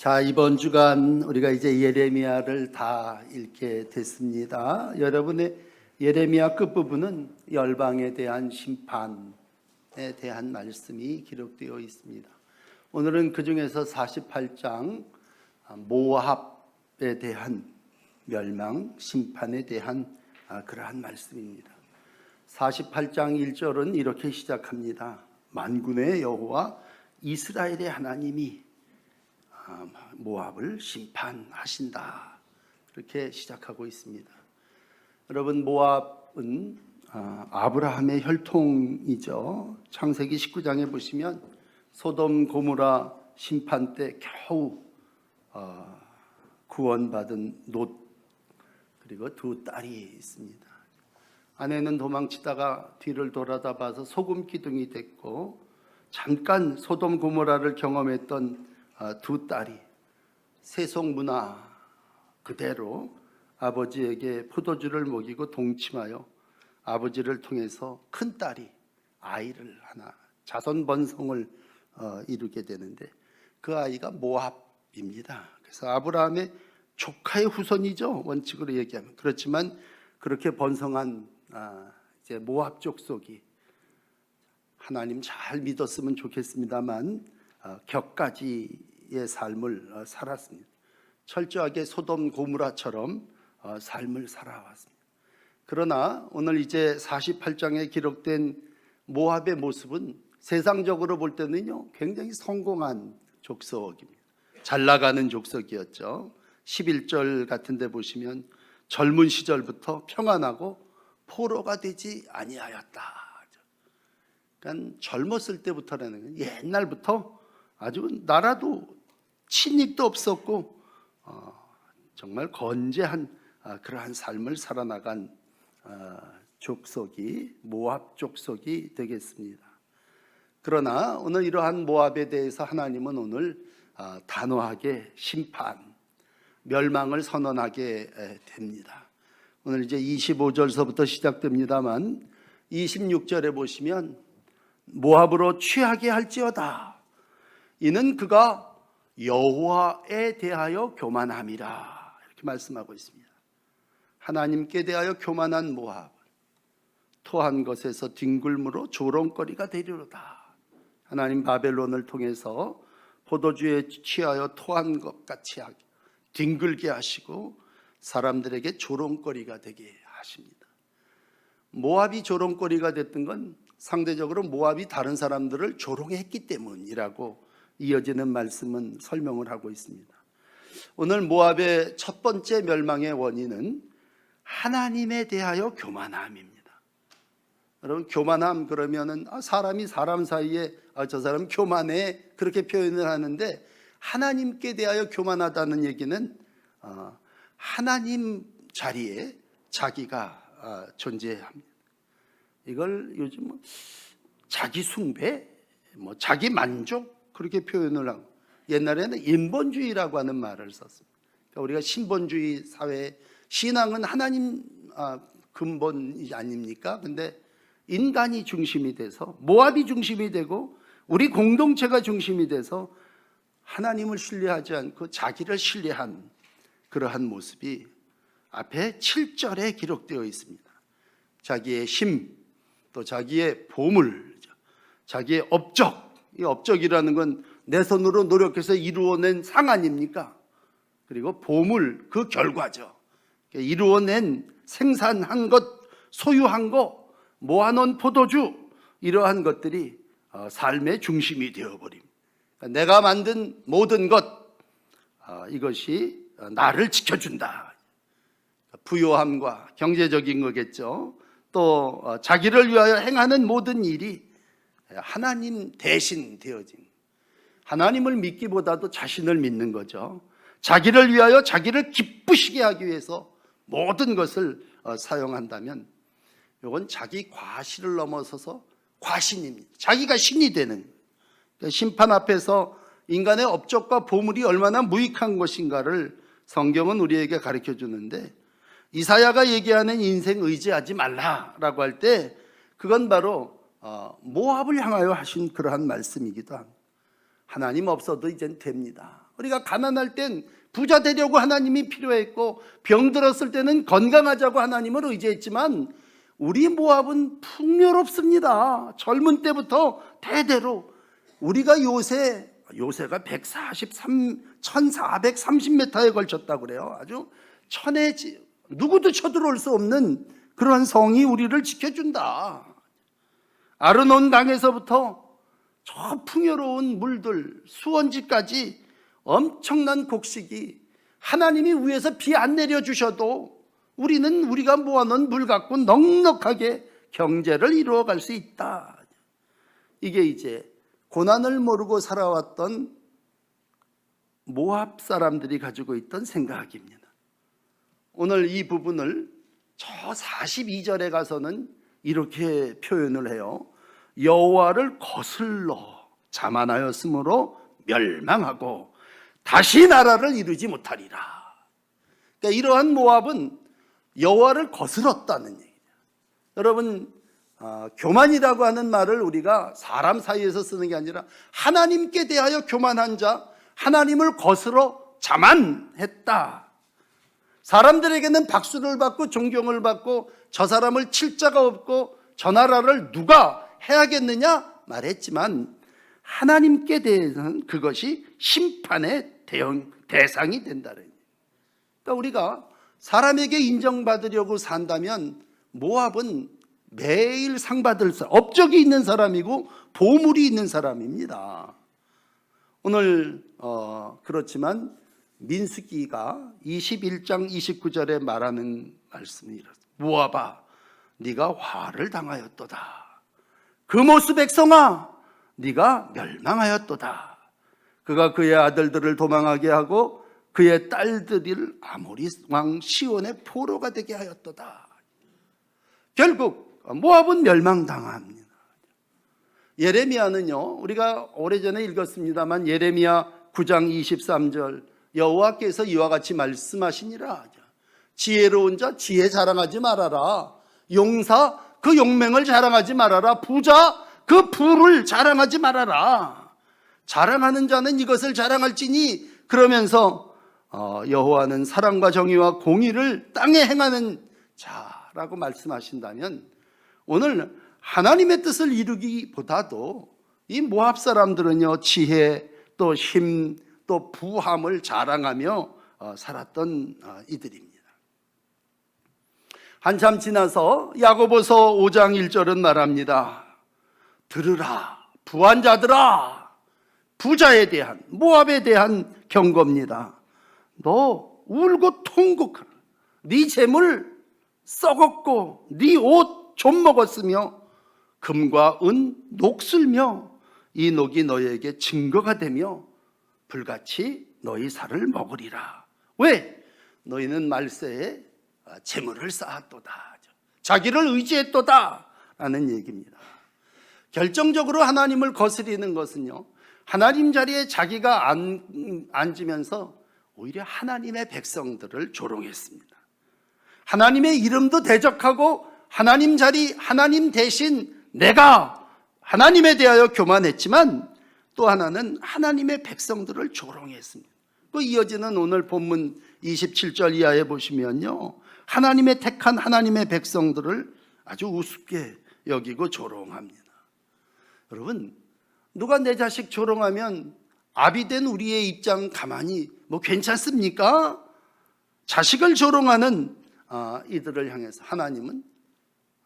자, 이번 주간 우리가 이제 예레미야를 다 읽게 됐습니다. 여러분의 예레미야 끝부분은 열방에 대한 심판에 대한 말씀이 기록되어 있습니다. 오늘은 그 중에서 48장 모압에 대한 멸망, 심판에 대한 그러한 말씀입니다. 48장 1절은 이렇게 시작합니다. 만군의 여호와 이스라엘의 하나님이 모압을 심판하신다. 그렇게 시작하고 있습니다. 여러분, 모압은 아브라함의 혈통이죠. 창세기 19장에 보시면 소돔 고모라 심판 때 겨우 구원받은 롯, 그리고 두 딸이 있습니다. 아내는 도망치다가 뒤를 돌아다 봐서 소금 기둥이 됐고, 잠깐 소돔 고모라를 경험했던 두 딸이 세속 문화 그대로 아버지에게 포도주를 먹이고 동침하여 아버지를 통해서 큰 딸이 아이를 하나, 자손 번성을 이루게 되는데, 그 아이가 모압입니다. 그래서 아브라함의 조카의 후손이죠, 원칙으로 얘기하면. 그렇지만 그렇게 번성한 이제 모압 족속이 하나님 잘 믿었으면 좋겠습니다만 격가지의 삶을 살았습니다. 철저하게 소돔 고무라처럼 삶을 살아왔습니다. 그러나 오늘 이제 48장에 기록된 모압의 모습은 세상적으로 볼 때는요, 굉장히 성공한 족속입니다. 잘 나가는 족속이었죠. 11절 같은 데 보시면 젊은 시절부터 평안하고 포로가 되지 아니하였다. 그러니까 젊었을 때부터라는 건 옛날부터 아주 나라도 친입도 없었고 정말 건재한 그러한 삶을 살아나간 족속이 모압 족속이 되겠습니다. 그러나 오늘 이러한 모압에 대해서 하나님은 오늘 단호하게 심판, 멸망을 선언하게 됩니다. 오늘 이제 25절서부터 시작됩니다만 26절에 보시면 모압으로 취하게 할지어다. 이는 그가 여호와에 대하여 교만함이라. 이렇게 말씀하고 있습니다. 하나님께 대하여 교만한 모압, 토한 것에서 뒹굴므로 조롱거리가 되리로다. 하나님 바벨론을 통해서 포도주에 취하여 토한 것 같이 뒹굴게 하시고 사람들에게 조롱거리가 되게 하십니다. 모압이 조롱거리가 됐던 건 상대적으로 모압이 다른 사람들을 조롱했기 때문이라고 이어지는 말씀은 설명을 하고 있습니다. 오늘 모압의 첫 번째 멸망의 원인은 하나님에 대하여 교만함입니다. 여러분, 교만함 그러면은 사람이 사람 사이에 저 사람 교만해, 그렇게 표현을 하는데, 하나님께 대하여 교만하다는 얘기는 하나님 자리에 자기가 존재합니다. 이걸 요즘 자기 숭배, 자기 만족, 그렇게 표현을 하고, 옛날에는 인본주의라고 하는 말을 썼습니다. 그러니까 우리가 신본주의 사회, 신앙은 하나님 근본이 아닙니까? 근데 인간이 중심이 돼서, 모압이 중심이 되고 우리 공동체가 중심이 돼서 하나님을 신뢰하지 않고 자기를 신뢰한 그러한 모습이 앞에 7절에 기록되어 있습니다. 자기의 힘, 또 자기의 보물, 자기의 업적, 이 업적이라는 건 내 손으로 노력해서 이루어낸 상 아닙니까? 그리고 보물, 그 결과죠. 이루어낸, 생산한 것, 소유한 것, 모아놓은 포도주, 이러한 것들이 삶의 중심이 되어버립니다. 내가 만든 모든 것, 이것이 나를 지켜준다. 부요함과 경제적인 거겠죠. 또 자기를 위하여 행하는 모든 일이 하나님 대신 되어진, 하나님을 믿기보다도 자신을 믿는 거죠. 자기를 위하여 자기를 기쁘시게 하기 위해서 모든 것을 사용한다면 이건 자기 과실을 넘어서서 과신입니다. 자기가 신이 되는 거예요. 심판 앞에서 인간의 업적과 보물이 얼마나 무익한 것인가를 성경은 우리에게 가르쳐 주는데, 이사야가 얘기하는 인생 의지하지 말라라고 할 때 그건 바로 모압을 향하여 하신 그러한 말씀이기도 합니다. 하나님 없어도 이젠 됩니다. 우리가 가난할 땐 부자 되려고 하나님이 필요했고 병 들었을 때는 건강하자고 하나님을 의지했지만 우리 모압은 풍요롭습니다. 젊은 때부터 대대로 우리가 요새가 1430m에 걸쳤다고 그래요. 아주 누구도 쳐들어올 수 없는 그러한 성이 우리를 지켜준다. 아르논 강에서부터 저 풍요로운 물들 수원지까지 엄청난 곡식이 하나님이 위에서 비 안 내려주셔도 우리는 우리가 모아놓은 물 갖고 넉넉하게 경제를 이루어갈 수 있다. 이게 이제 고난을 모르고 살아왔던 모압 사람들이 가지고 있던 생각입니다. 오늘 이 부분을 저 42절에 가서는 이렇게 표현을 해요. 여호와를 거슬러 자만하였으므로 멸망하고 다시 나라를 이루지 못하리라. 그러니까 이러한 모압은 여호와를 거슬렀다는 얘기예요. 여러분, 교만이라고 하는 말을 우리가 사람 사이에서 쓰는 게 아니라 하나님께 대하여 교만한 자, 하나님을 거슬러 자만했다. 사람들에게는 박수를 받고 존경을 받고 저 사람을 칠 자가 없고 저 나라를 누가 해야겠느냐 말했지만 하나님께 대해서는 그것이 심판의 대상이 된다는 거예요. 그러니까 우리가 사람에게 인정받으려고 산다면 모압은 매일 상 받을 사람, 업적이 있는 사람이고 보물이 있는 사람입니다. 오늘 그렇지만 민수기가 21장 29절에 말하는 말씀이 이렇습니다. 모압아, 네가 화를 당하였도다. 그모스 백성아, 네가 멸망하였도다. 그가 그의 아들들을 도망하게 하고 그의 딸들을 아모리 왕 시온의 포로가 되게 하였도다. 결국 모압은 멸망당합니다. 예레미야는요, 우리가 오래전에 읽었습니다만 예레미야 9장 23절 여호와께서 이와 같이 말씀하시니라. 지혜로운 자 지혜 자랑하지 말아라. 용사 그 용맹을 자랑하지 말아라. 부자 그 부를 자랑하지 말아라. 자랑하는 자는 이것을 자랑할지니, 그러면서 여호와는 사랑과 정의와 공의를 땅에 행하는 자라고 말씀하신다면, 오늘 하나님의 뜻을 이루기보다도 이 모압 사람들은요, 지혜 또 힘 또 부함을 자랑하며 살았던 이들입니다. 한참 지나서 야고보서 5장 1절은 말합니다. 들으라 부한 자들아, 부자에 대한, 모압에 대한 경고입니다. 너 울고 통곡하라. 네 재물 썩었고 네 옷 좀 먹었으며 금과 은 녹슬며 이 녹이 너희에게 증거가 되며 불같이 너희 살을 먹으리라. 왜? 너희는 말세에 재물을 쌓았도다. 자기를 의지했도다 라는 얘기입니다. 결정적으로 하나님을 거스리는 것은요, 하나님 자리에 자기가 앉으면서 오히려 하나님의 백성들을 조롱했습니다. 하나님의 이름도 대적하고 하나님 자리, 하나님 대신 내가 하나님에 대하여 교만했지만 또 하나는 하나님의 백성들을 조롱했습니다. 그 이어지는 오늘 본문 27절 이하에 보시면요, 하나님의 택한 하나님의 백성들을 아주 우습게 여기고 조롱합니다. 여러분, 누가 내 자식 조롱하면 아비된 우리의 입장 가만히 괜찮습니까? 자식을 조롱하는 이들을 향해서 하나님은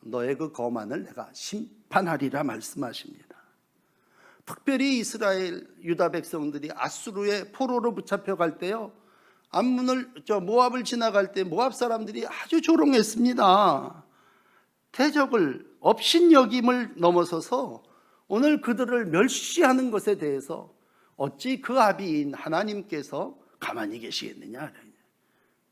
너의 그 거만을 내가 심판하리라 말씀하십니다. 특별히 이스라엘 유다 백성들이 아수르의 포로로 붙잡혀갈 때요, 모압을 지나갈 때 모압 사람들이 아주 조롱했습니다. 대적을, 업신여김을 넘어서서 오늘 그들을 멸시하는 것에 대해서 어찌 그 아비인 하나님께서 가만히 계시겠느냐.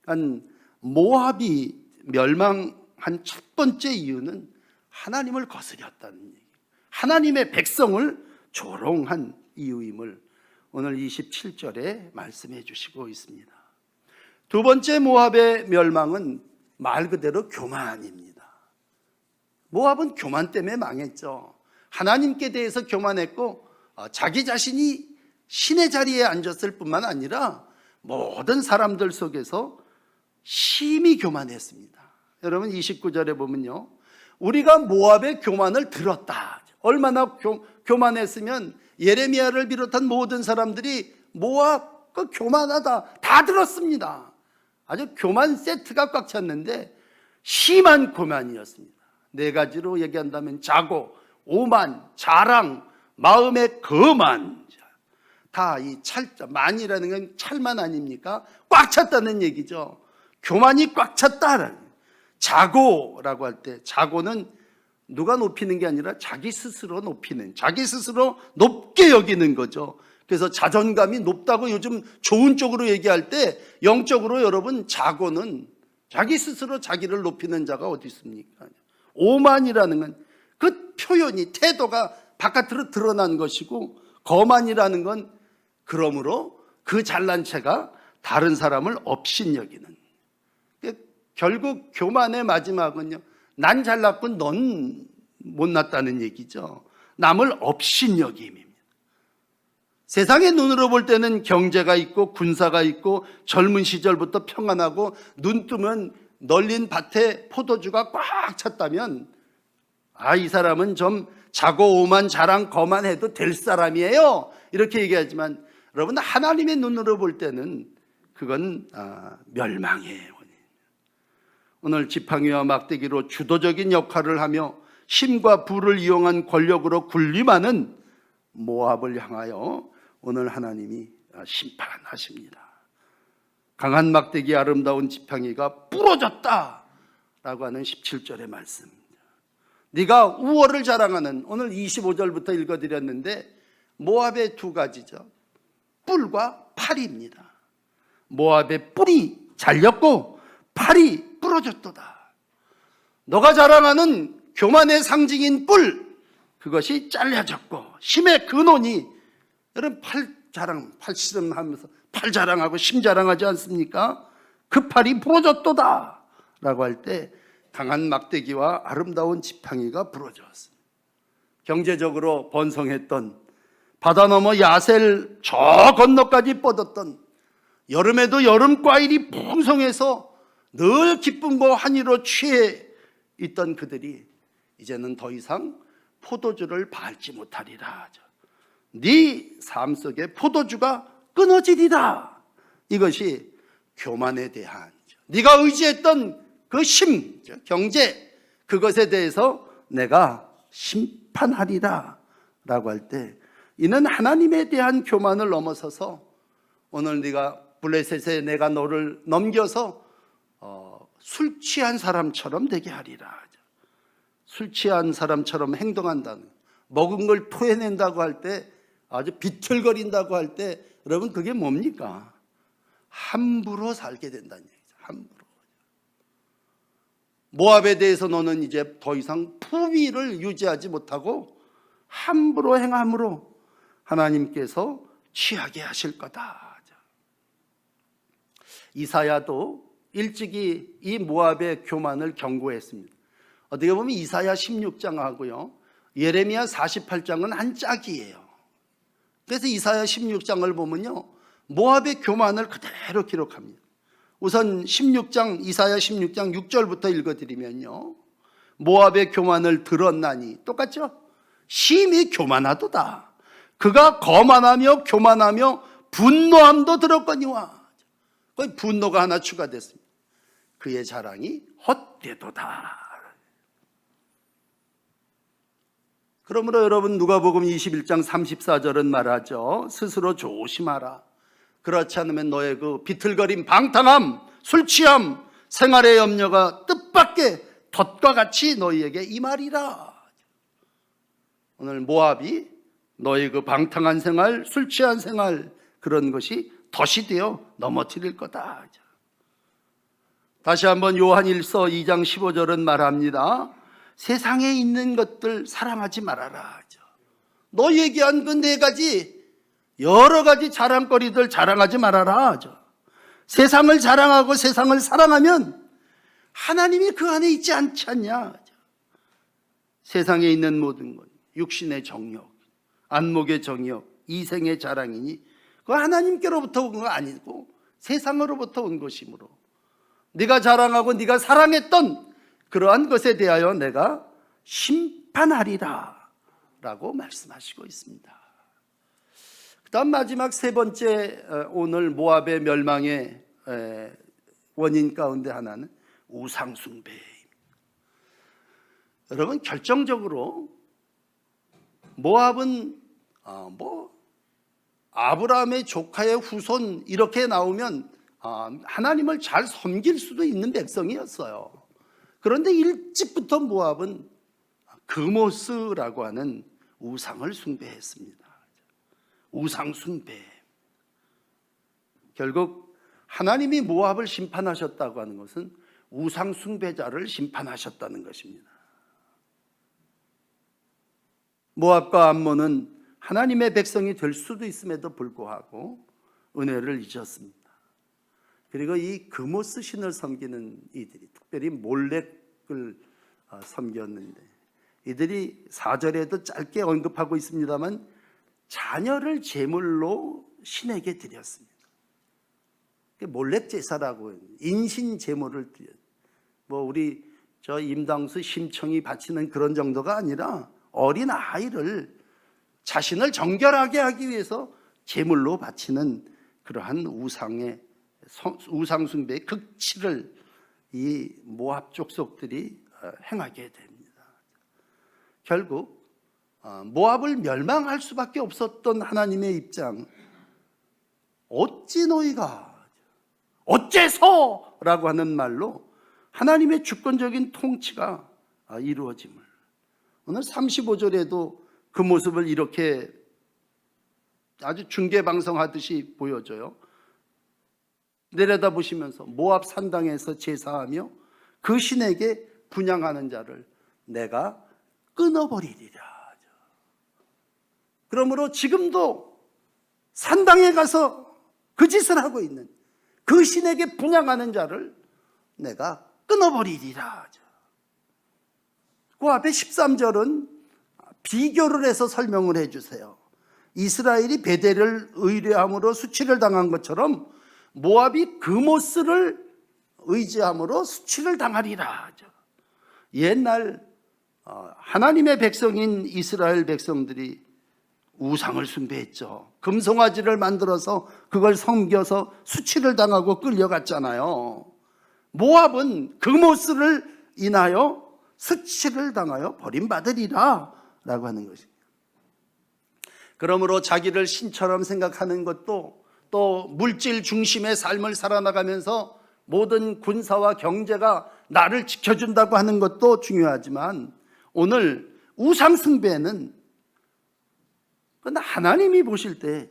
그러니까 모압이 멸망한 첫 번째 이유는 하나님을 거스렸다는 얘기, 하나님의 백성을 조롱한 이유임을 오늘 27절에 말씀해 주시고 있습니다. 두 번째 모압의 멸망은 말 그대로 교만입니다. 모압은 교만 때문에 망했죠. 하나님께 대해서 교만했고 자기 자신이 신의 자리에 앉았을 뿐만 아니라 모든 사람들 속에서 심히 교만했습니다. 여러분 29절에 보면요, 우리가 모압의 교만을 들었다. 얼마나 교만했으면 예레미야를 비롯한 모든 사람들이 모압 그 교만하다 다 들었습니다. 아주 교만 세트가 꽉 찼는데 심한 교만이었습니다. 네 가지로 얘기한다면 자고, 오만, 자랑, 마음의 거만. 다 이 찰자, 만이라는 건 찰만 아닙니까? 꽉 찼다는 얘기죠. 교만이 꽉 찼다라는. 자고라고 할 때, 자고는 누가 높이는 게 아니라 자기 스스로 높이는, 자기 스스로 높게 여기는 거죠. 그래서 자존감이 높다고 요즘 좋은 쪽으로 얘기할 때, 영적으로 여러분 자고는 자기 스스로 자기를 높이는 자가 어디 있습니까? 오만이라는 건 그 표현이, 태도가 바깥으로 드러난 것이고, 거만이라는 건 그러므로 그 잘난 체가 다른 사람을 업신여기는. 결국 교만의 마지막은요, 난 잘났고 넌 못났다는 얘기죠. 남을 업신여김입니다. 세상의 눈으로 볼 때는 경제가 있고 군사가 있고 젊은 시절부터 평안하고 눈 뜨면 널린 밭에 포도주가 꽉 찼다면, 이 사람은 좀 자고 오만 자랑 거만해도 될 사람이에요, 이렇게 얘기하지만, 여러분 하나님의 눈으로 볼 때는 그건 멸망의 원인. 오늘 지팡이와 막대기로 주도적인 역할을 하며 힘과 부를 이용한 권력으로 군림하는 모압을 향하여 오늘 하나님이 심판하십니다. 강한 막대기, 아름다운 지팡이가 부러졌다 라고 하는 17절의 말씀입니다. 네가 우월을 자랑하는, 오늘 25절부터 읽어드렸는데 모압의 두 가지죠. 뿔과 팔입니다. 모압의 뿔이 잘렸고 팔이 부러졌도다. 너가 자랑하는 교만의 상징인 뿔, 그것이 잘려졌고 힘의 근원이, 여러분 팔 자랑, 팔씨름하면서 팔 자랑하고 심 자랑하지 않습니까? 그 팔이 부러졌도다 라고 할 때 강한 막대기와 아름다운 지팡이가 부러졌습니다. 경제적으로 번성했던, 바다 넘어 야셀 저 건너까지 뻗었던, 여름에도 여름 과일이 풍성해서 늘 기쁨과 환희로 취해 있던 그들이 이제는 더 이상 포도주를 밟지 못하리라. 네 삶 속에 포도주가 끊어지리라. 이것이 교만에 대한, 네가 의지했던 그 힘, 경제, 그것에 대해서 내가 심판하리라 라고 할 때, 이는 하나님에 대한 교만을 넘어서서 오늘 네가 블레셋에 내가 너를 넘겨서 술 취한 사람처럼 되게 하리라. 술 취한 사람처럼 행동한다는, 먹은 걸 토해낸다고 할 때, 아주 비틀거린다고 할 때, 여러분 그게 뭡니까? 함부로 살게 된다는 얘기죠. 함부로. 모압에 대해서 너는 이제 더 이상 품위를 유지하지 못하고 함부로 행함으로 하나님께서 취하게 하실 거다. 이사야도 일찍이 이 모압의 교만을 경고했습니다. 어떻게 보면 이사야 16장하고요 예레미야 48장은 한 짝이에요. 그래서 이사야 16장을 보면요, 모압의 교만을 그대로 기록합니다. 우선 16장, 이사야 16장 6절부터 읽어드리면요, 모압의 교만을 들었나니, 똑같죠? 심히 교만하도다. 그가 거만하며 교만하며 분노함도 들었거니와. 거기 분노가 하나 추가됐습니다. 그의 자랑이 헛되도다. 그러므로 여러분 누가복음 21장 34절은 말하죠. 스스로 조심하라. 그렇지 않으면 너의 그 비틀거림, 방탕함, 술 취함, 생활의 염려가 뜻밖의 덫과 같이 너희에게 임하리라. 오늘 모압이 너희 그 방탕한 생활, 술 취한 생활, 그런 것이 덫이 되어 넘어뜨릴 거다. 다시 한번 요한일서 2장 15절은 말합니다. 세상에 있는 것들 사랑하지 말아라. 너 얘기한 그 네 가지, 여러 가지 자랑거리들 자랑하지 말아라. 세상을 자랑하고 세상을 사랑하면 하나님이 그 안에 있지 않지 않냐. 세상에 있는 모든 것, 육신의 정욕, 안목의 정욕, 이생의 자랑이니 그거 하나님께로부터 온 거 아니고 세상으로부터 온 것이므로 네가 자랑하고 네가 사랑했던 그러한 것에 대하여 내가 심판하리라 라고 말씀하시고 있습니다. 그 다음 마지막 세 번째, 오늘 모압의 멸망의 원인 가운데 하나는 우상숭배입니다. 여러분, 결정적으로 모압은 아브라함의 조카의 후손 이렇게 나오면 하나님을 잘 섬길 수도 있는 백성이었어요. 그런데 일찍부터 모압은 그모스라고 하는 우상을 숭배했습니다. 우상 숭배. 결국 하나님이 모압을 심판하셨다고 하는 것은 우상 숭배자를 심판하셨다는 것입니다. 모압과 암몬은 하나님의 백성이 될 수도 있음에도 불구하고 은혜를 잊었습니다. 그리고 이 그모스 신을 섬기는 이들이, 특별히 몰렉을 섬겼는데, 이들이 4절에도 짧게 언급하고 있습니다만 자녀를 제물로 신에게 드렸습니다. 몰렉 제사라고 인신 제물을 드렸어요. 우리 임당수 심청이 바치는 그런 정도가 아니라 어린 아이를 자신을 정결하게 하기 위해서 제물로 바치는 그러한 우상 숭배의 극치를 이 모압 족속들이 행하게 됩니다. 결국 모압을 멸망할 수밖에 없었던 하나님의 입장, 어찌 너희가 어째서 라고 하는 말로 하나님의 주권적인 통치가 이루어짐을, 오늘 35절에도 그 모습을 이렇게 아주 중계방송하듯이 보여줘요. 내려다보시면서 모압 산당에서 제사하며 그 신에게 분향하는 자를 내가 끊어버리리라. 그러므로 지금도 산당에 가서 그 짓을 하고 있는 그 신에게 분향하는 자를 내가 끊어버리리라. 그 앞에 13절은 비교를 해서 설명을 해주세요. 이스라엘이 베델을 의뢰함으로 수치를 당한 것처럼 모압이 그모스를 의지함으로 수치를 당하리라. 옛날 하나님의 백성인 이스라엘 백성들이 우상을 숭배했죠. 금송아지를 만들어서 그걸 섬겨서 수치를 당하고 끌려갔잖아요. 모압은 그모스를 인하여 수치를 당하여 버림받으리라 라고 하는 것입니다. 그러므로 자기를 신처럼 생각하는 것도, 또 물질 중심의 삶을 살아나가면서 모든 군사와 경제가 나를 지켜준다고 하는 것도 중요하지만, 오늘 우상 숭배는 하나님이 보실 때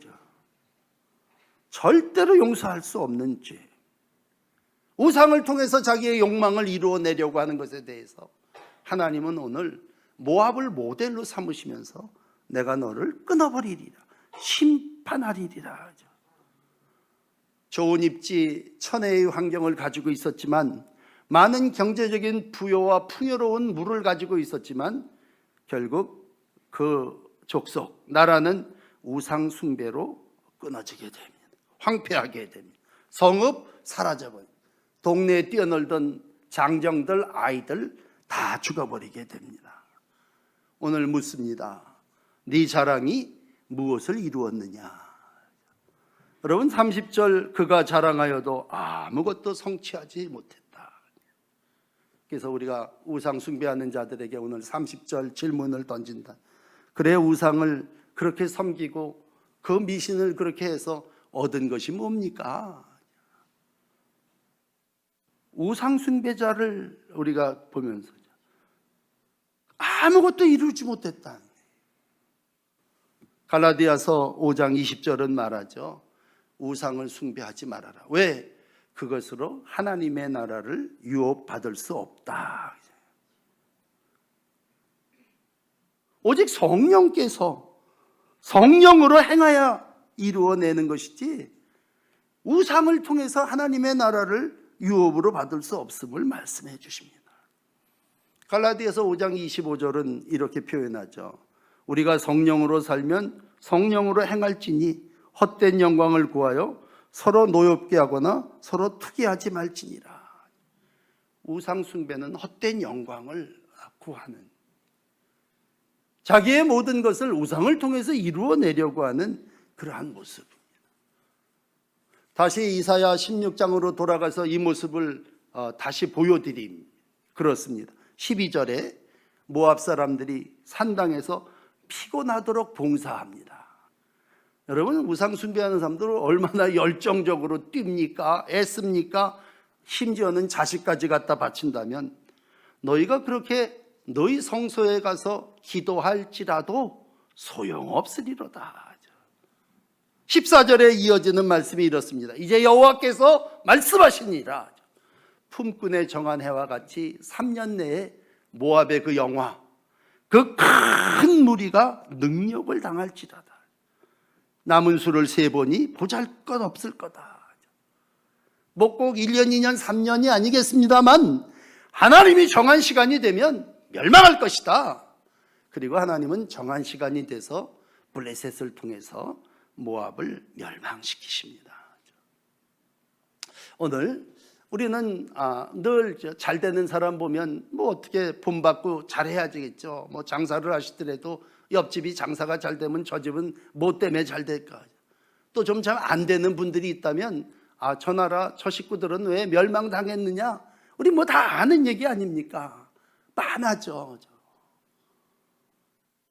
절대로 용서할 수 없는 죄, 우상을 통해서 자기의 욕망을 이루어내려고 하는 것에 대해서 하나님은 오늘 모압을 모델로 삼으시면서 내가 너를 끊어버리리라, 심판하리리라. 좋은 입지, 천혜의 환경을 가지고 있었지만, 많은 경제적인 부여와 풍요로운 물을 가지고 있었지만, 결국 그 족속, 나라는 우상 숭배로 끊어지게 됩니다. 황폐하게 됩니다. 성읍 사라져버립니다. 동네에 뛰어놀던 장정들, 아이들 다 죽어버리게 됩니다. 오늘 묻습니다. 네 자랑이 무엇을 이루었느냐? 여러분, 30절 그가 자랑하여도 아무것도 성취하지 못했다. 그래서 우리가 우상 숭배하는 자들에게 오늘 30절 질문을 던진다. 그래, 우상을 그렇게 섬기고 그 미신을 그렇게 해서 얻은 것이 뭡니까? 우상 숭배자를 우리가 보면서 아무것도 이루지 못했다. 갈라디아서 5장 20절은 말하죠. 우상을 숭배하지 말아라. 왜? 그것으로 하나님의 나라를 유업받을 수 없다. 오직 성령께서 성령으로 행하여 이루어내는 것이지, 우상을 통해서 하나님의 나라를 유업으로 받을 수 없음을 말씀해 주십니다. 갈라디아서 5장 25절은 이렇게 표현하죠. 우리가 성령으로 살면 성령으로 행할지니 헛된 영광을 구하여 서로 노엽게 하거나 서로 투기하지 말지니라. 우상 숭배는 헛된 영광을 구하는, 자기의 모든 것을 우상을 통해서 이루어내려고 하는 그러한 모습입니다. 다시 이사야 16장으로 돌아가서 이 모습을 다시 보여드림. 그렇습니다. 12절에 모압 사람들이 산당에서 피곤하도록 봉사합니다. 여러분, 우상 숭배하는 사람들은 얼마나 열정적으로 뜁니까? 애씁니까? 심지어는 자식까지 갖다 바친다면 너희가 그렇게 너희 성소에 가서 기도할지라도 소용없으리로다. 14절에 이어지는 말씀이 이렇습니다. 이제 여호와께서 말씀하시니라. 품꾼의 정한 해와 같이 3년 내에 모압의 그 영화, 그 큰 무리가 능력을 당할지라다. 남은 수를 세보니 보잘것없을 거다. 뭐 꼭 1년, 2년, 3년이 아니겠습니다만 하나님이 정한 시간이 되면 멸망할 것이다. 그리고 하나님은 정한 시간이 돼서 블레셋을 통해서 모압을 멸망시키십니다. 오늘 우리는 늘 잘 되는 사람 보면 뭐 어떻게 본받고 잘해야 되겠죠. 뭐 장사를 하시더라도 옆집이 장사가 잘 되면 저 집은 뭐 때문에 잘 될까. 또 좀 잘 안 되는 분들이 있다면 저 나라 저 식구들은 왜 멸망당했느냐. 우리 뭐 다 아는 얘기 아닙니까? 뻔하죠.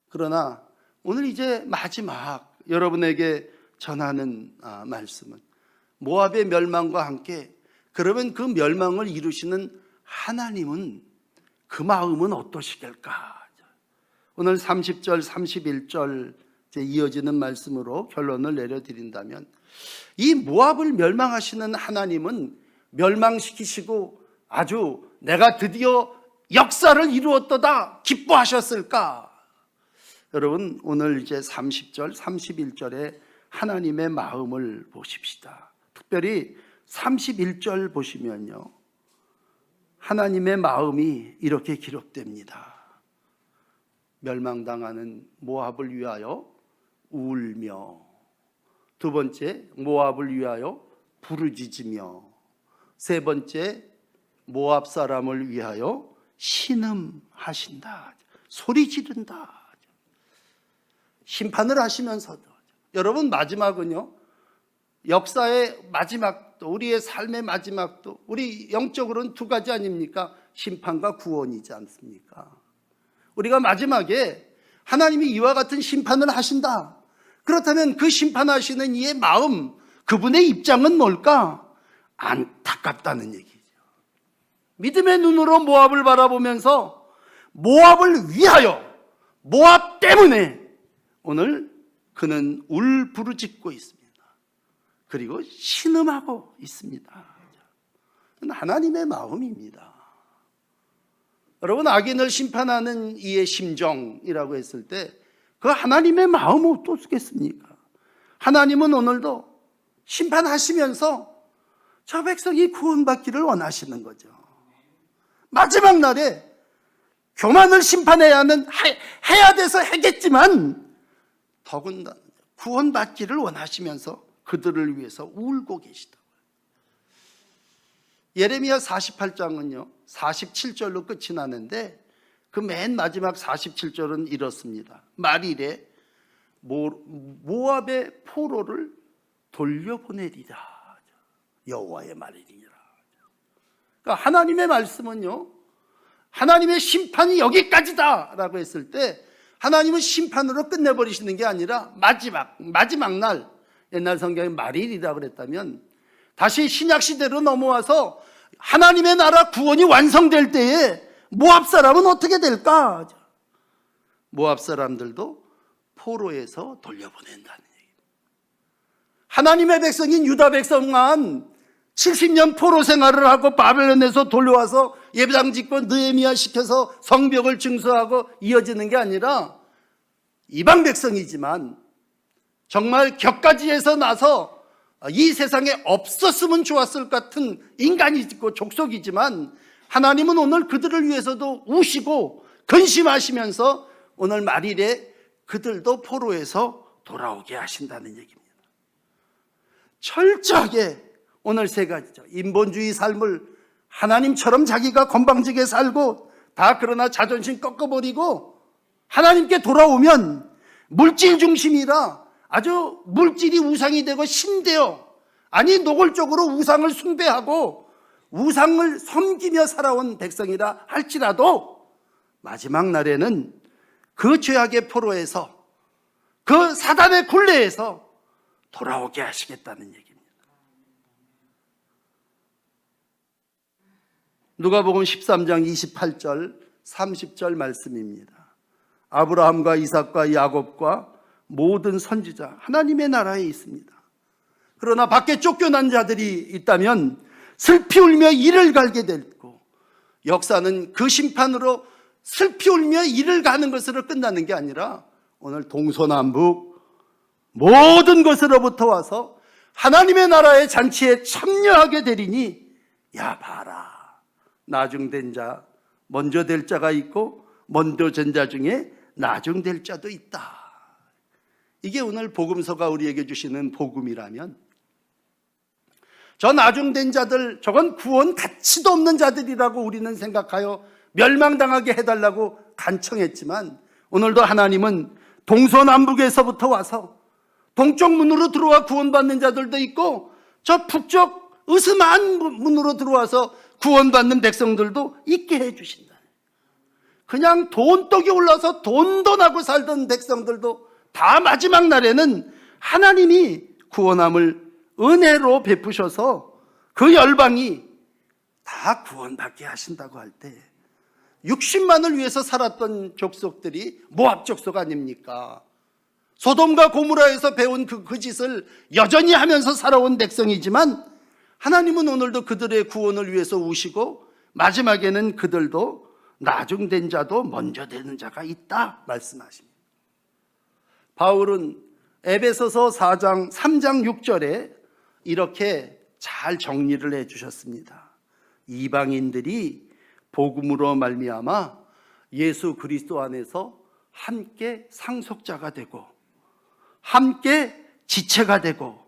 그러나 오늘 이제 마지막 여러분에게 전하는 말씀은 모압의 멸망과 함께 그러면 그 멸망을 이루시는 하나님은 그 마음은 어떠시길까? 오늘 30절, 31절 이어지는 말씀으로 결론을 내려드린다면 이 모압을 멸망하시는 하나님은 멸망시키시고 아주 내가 드디어 역사를 이루었도다 기뻐하셨을까? 여러분, 오늘 이제 30절, 31절에 하나님의 마음을 보십시다. 특별히 31절 보시면요, 하나님의 마음이 이렇게 기록됩니다. 멸망당하는 모압을 위하여 울며, 두 번째 모압을 위하여 부르짖으며, 세 번째 모압 사람을 위하여 신음하신다. 소리 지른다. 심판을 하시면서도. 여러분, 마지막은요, 역사의 마지막도, 우리의 삶의 마지막도 우리 영적으로는 두 가지 아닙니까? 심판과 구원이지 않습니까? 우리가 마지막에 하나님이 이와 같은 심판을 하신다. 그렇다면 그 심판하시는 이의 마음, 그분의 입장은 뭘까? 안타깝다는 얘기죠. 믿음의 눈으로 모압을 바라보면서 모압을 위하여, 모압 때문에 오늘 그는 울부르짖고 있습니다. 그리고 신음하고 있습니다. 하나님의 마음입니다. 여러분, 악인을 심판하는 이의 심정이라고 했을 때 그 하나님의 마음은 어떻겠습니까? 하나님은 오늘도 심판하시면서 저 백성이 구원받기를 원하시는 거죠. 마지막 날에 교만을 심판해야 해야 돼서 하겠지만 더군다나 구원받기를 원하시면서 그들을 위해서 울고 계시다고요. 예레미야 48장은요 47절로 끝이 나는데 그 맨 마지막 47절은 이렇습니다. 말일에 모압의 포로를 돌려보내리라. 여호와의 말이니라. 그러니까 하나님의 말씀은요, 하나님의 심판이 여기까지다 라고 했을 때 하나님은 심판으로 끝내버리시는 게 아니라 마지막 날, 옛날 성경에 말일이라고 그랬다면 다시 신약시대로 넘어와서 하나님의 나라 구원이 완성될 때에 모압 사람은 어떻게 될까? 모압 사람들도 포로에서 돌려보낸다는 얘기입니다. 하나님의 백성인 유다 백성만 70년 포로 생활을 하고 바벨론에서 돌려와서 예배당 짓고 느헤미야 시켜서 성벽을 증수하고 이어지는 게 아니라 이방 백성이지만 정말 격가지에서 나서 이 세상에 없었으면 좋았을 것 같은 인간이고 족속이지만 하나님은 오늘 그들을 위해서도 우시고 근심하시면서 오늘 말일에 그들도 포로에서 돌아오게 하신다는 얘기입니다. 철저하게 오늘 세 가지죠. 인본주의 삶을 하나님처럼 자기가 건방지게 살고 다 그러나 자존심 꺾어버리고 하나님께 돌아오면 물질 중심이라 아주 물질이 우상이 되고 신되어, 아니 노골적으로 우상을 숭배하고 우상을 섬기며 살아온 백성이라 할지라도 마지막 날에는 그 죄악의 포로에서, 그 사단의 굴레에서 돌아오게 하시겠다는 얘기입니다. 누가복음 13장 28절 30절 말씀입니다. 아브라함과 이삭과 야곱과 모든 선지자 하나님의 나라에 있습니다. 그러나 밖에 쫓겨난 자들이 있다면 슬피 울며 이를 갈게 되고, 역사는 그 심판으로 슬피 울며 이를 가는 것으로 끝나는 게 아니라 오늘 동서남북 모든 것으로부터 와서 하나님의 나라의 잔치에 참여하게 되리니, 야 봐라, 나중된 자, 먼저 될 자가 있고 먼저 된 자 중에 나중될 자도 있다. 이게 오늘 복음서가 우리에게 주시는 복음이라면, 저 나중된 자들, 저건 구원 가치도 없는 자들이라고 우리는 생각하여 멸망당하게 해달라고 간청했지만, 오늘도 하나님은 동서남북에서부터 와서 동쪽 문으로 들어와 구원받는 자들도 있고 저 북쪽 으스만 문으로 들어와서 구원받는 백성들도 있게 해주신다. 그냥 돈독이 올라서 돈도 나고 살던 백성들도 다 마지막 날에는 하나님이 구원함을 은혜로 베푸셔서 그 열방이 다 구원받게 하신다고 할 때, 60만을 위해서 살았던 족속들이 모압 족속 아닙니까? 소돔과 고모라에서 배운 그 짓을 여전히 하면서 살아온 백성이지만 하나님은 오늘도 그들의 구원을 위해서 우시고 마지막에는 그들도 나중된 자도 먼저 되는 자가 있다 말씀하십니다. 바울은 에베소서 4장 3장 6절에 이렇게 잘 정리를 해주셨습니다. 이방인들이 복음으로 말미암아 예수 그리스도 안에서 함께 상속자가 되고 함께 지체가 되고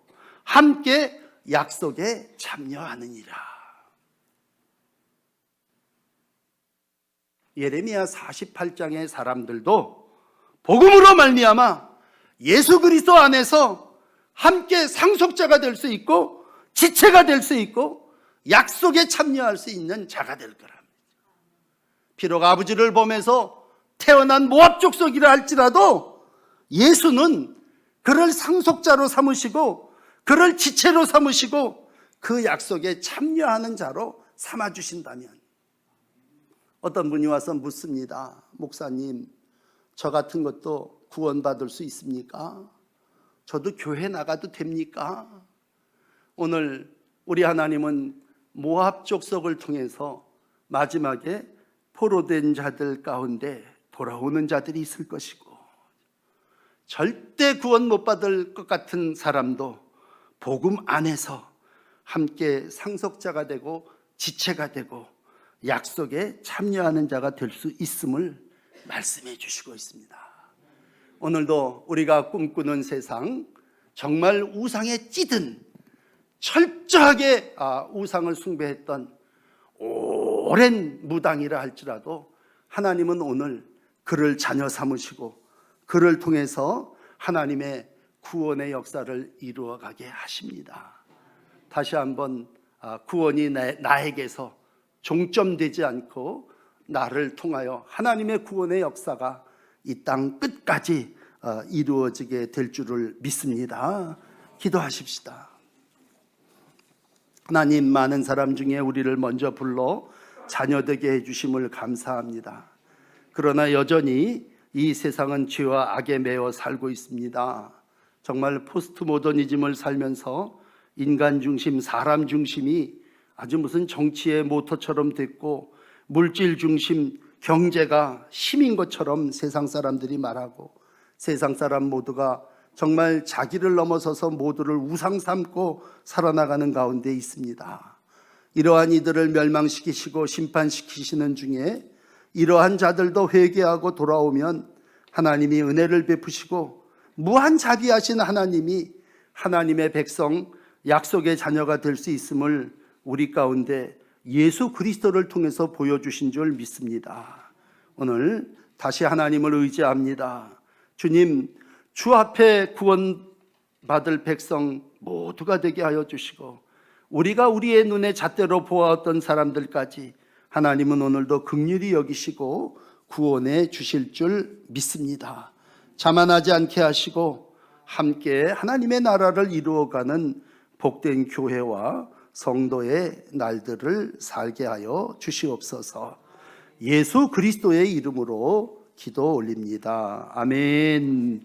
함께 약속에 참여하느니라. 예레미야 48장의 사람들도 복음으로 말미암아 예수 그리스도 안에서 함께 상속자가 될 수 있고 지체가 될 수 있고 약속에 참여할 수 있는 자가 될 거랍니다. 비록 아버지를 보면서 태어난 모압 족속이라 할지라도 예수는 그를 상속자로 삼으시고 그를 지체로 삼으시고 그 약속에 참여하는 자로 삼아주신다면, 어떤 분이 와서 묻습니다. 목사님, 저 같은 것도 구원받을 수 있습니까? 저도 교회 나가도 됩니까? 오늘 우리 하나님은 모압 족속을 통해서 마지막에 포로된 자들 가운데 돌아오는 자들이 있을 것이고, 절대 구원 못 받을 것 같은 사람도 복음 안에서 함께 상속자가 되고 지체가 되고 약속에 참여하는 자가 될 수 있음을 말씀해 주시고 있습니다. 오늘도 우리가 꿈꾸는 세상, 정말 우상에 찌든 철저하게 우상을 숭배했던 오랜 무당이라 할지라도 하나님은 오늘 그를 자녀 삼으시고 그를 통해서 하나님의 구원의 역사를 이루어가게 하십니다. 다시 한번 구원이 나에게서 종점되지 않고 나를 통하여 하나님의 구원의 역사가 이 땅 끝까지 이루어지게 될 줄을 믿습니다. 기도하십시다. 하나님, 많은 사람 중에 우리를 먼저 불러 자녀되게 해주심을 감사합니다. 그러나 여전히 이 세상은 죄와 악에 매여 살고 있습니다. 정말 포스트 모더니즘을 살면서 인간 중심, 사람 중심이 아주 무슨 정치의 모토처럼 됐고, 물질 중심, 경제가 힘인 것처럼 세상 사람들이 말하고, 세상 사람 모두가 정말 자기를 넘어서서 모두를 우상 삼고 살아나가는 가운데 있습니다. 이러한 이들을 멸망시키시고 심판시키시는 중에 이러한 자들도 회개하고 돌아오면 하나님이 은혜를 베푸시고 무한자비하신 하나님이 하나님의 백성, 약속의 자녀가 될 수 있음을 우리 가운데 예수 그리스도를 통해서 보여주신 줄 믿습니다. 오늘 다시 하나님을 의지합니다. 주님, 주 앞에 구원받을 백성 모두가 되게 하여 주시고, 우리가 우리의 눈에 잣대로 보아왔던 사람들까지 하나님은 오늘도 긍휼히 여기시고 구원해 주실 줄 믿습니다. 자만하지 않게 하시고 함께 하나님의 나라를 이루어가는 복된 교회와 성도의 날들을 살게 하여 주시옵소서. 예수 그리스도의 이름으로 기도 올립니다. 아멘.